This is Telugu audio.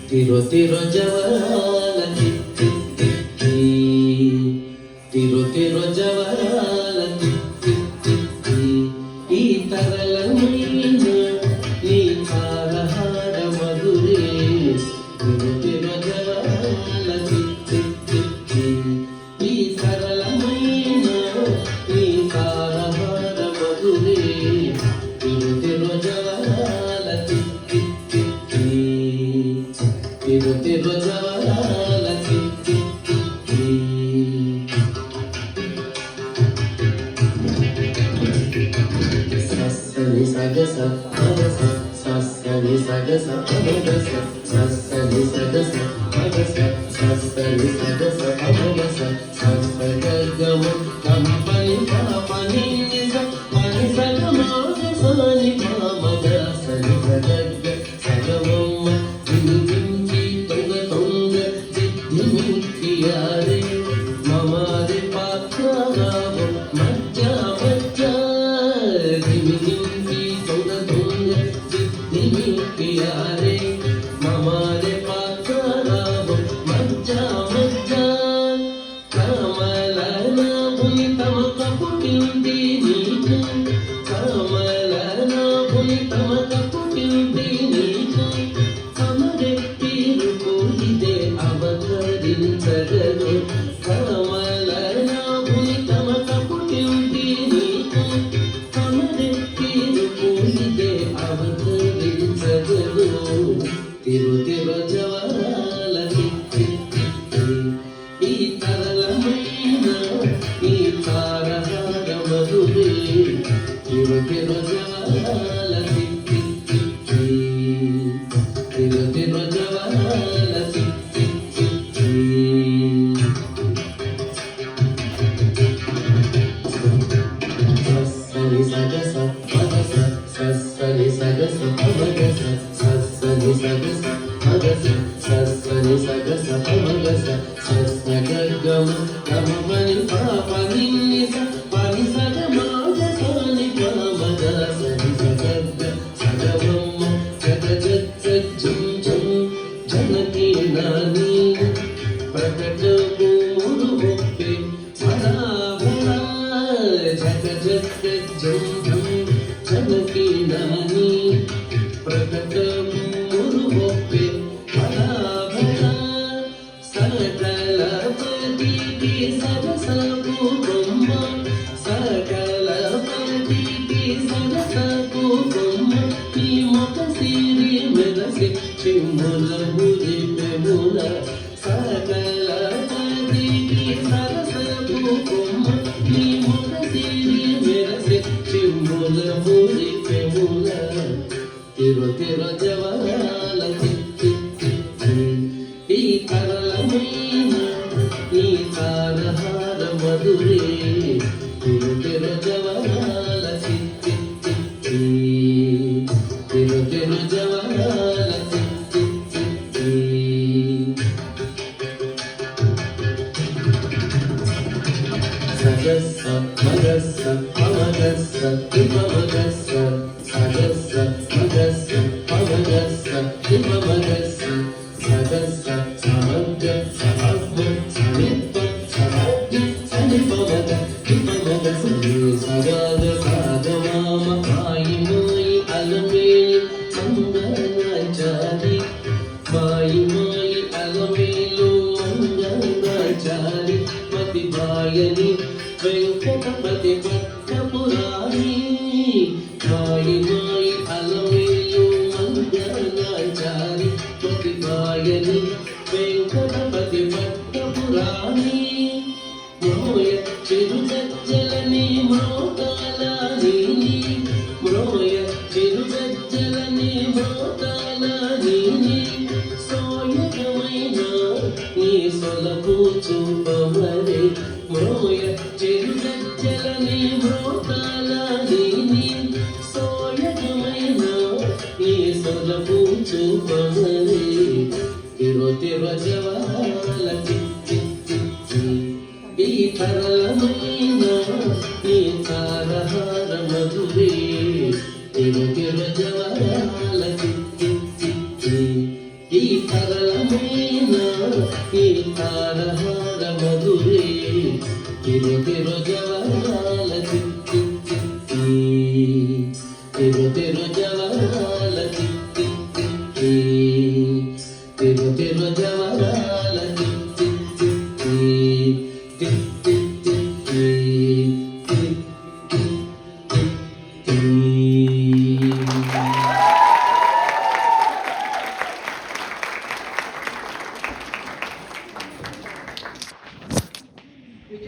తిరు తిరు జవరాల తిత్తి తిత్తి తిరు తిరు జవరాల తిత్తి తిత్తి ఈ తరలమైన నీ హారహార మధురే తిరు తిరు జవరాల తిత్తి తిత్తి ఈ తరలమైన నీ హారహార మధురే తిరు తిరు జవరాల తిత్తి తిత్తి తిరు తిరు జవరాల తిత్తి తిత్తి సస్సని సగస మగస సస్సని సగస మగస సస్సని సగస మగస సస్సని సగస మగస సస్సగగమ కంపని పాపని నిజ మని సగమాగసని పామగ సని సగగ సగమమ్మ దిమిదించి తొంగ తొంగ దిద్దిమిక్కియారే మమారి పాత్రారామ మజ్జ మజ్జ దిమిదించి తొంగ తొంగ దిద్దిమిక్కియారే మమారి పాత్రారామ మజ్జ మజ్జ కమలన పునితమ కపుటింది నీకు కమలన పునితమ కపుటింది నీకు కమరెట్టిరుకు ఇదే అవతరించగను కమలన పునితమ కపుటింది నీకు కమరెట్టిరుకు ఇదే అవతరించగను తిరు తిరు జవరాల తిత్తి తిత్తి ఈ తరలమైన ఈ తారహార మధురే తిరు తిరు జవరాల తిత్తి తిత్తి తిరు తిరు జవరాల తిత్తి తిత్తి సస్సని సగస మగస సస్సని సగస మగస సస్సని సగస మగస సస్సని సగస మగస సస్సగగమ గమమని పాపని నిజ పని సగమాగసని పామగ సని సగగ సగమమ్మ జగ జగ జం జం జనకి నాని ప్రకటము మురువొప్పి బలాబల జగ జగ జం జం జనకి నాని ప్రకటము మురువొప్పి బలాబల సకలపతికి సరసపు బొమ్మ సకలపతికి సరసపు బొమ్మ నీ ముఖ సిరి మెరసి చిమ్ముల మురి పెముల సకలపతికి సరసపు బొమ్మ నీ ముఖ సిరి మెరసి చిమ్ముల మురి పెముల తిరు తిరు జవరాల తిత్తి తిత్తి ఈ తరలమైన ఈ తారహార మధురే తిరు తిరు జవరాల తిత్తి తిత్తి తిరు తిరు జవరాల తిత్తి తిత్తి సగస్స మగస్స మగస్స దిమగస్స సగస్స మగస్స మగస్స దిమగస్స సగస్స సమగ్గ సమగ్మ సనిప్ప సమగ్గి సనిపమగ దిమగ సని సగగ సాగమామ మాయి మాయి అలమేలి మంగళాచారి మాయి మాయి అలమేలు మంగళాచారి మతి బాయని వెంకటపతి పట్టపురాణి మాయి మాయి అలమేలు మంగళాచారి మతి బాయని వెంకటపతి పట్టపురాణి మోయ చిరు సజ్జలని మోకాల నీని మోయ చిరు సజ్జలని మోకాల నీని సోయకమైన నీ సొలకు చూపమరే మోయ చిరు సజ్జలని మోకాల నీని సోయకమైన నీ సొలకు చూపమరే తిరు తిరు జవరాల తిత్తి తిత్తి ఈ తరలమైన ఈ తారహార మధురే తిరు తిరు జవరాల చిట్టి చిట్టి ఈ తరళమైన ఈ తారహార మధురే తిరు తిరు జవరాల చిట్టి చిట్టి తిరు తిరు జవరాల చిట్టి చిట్టి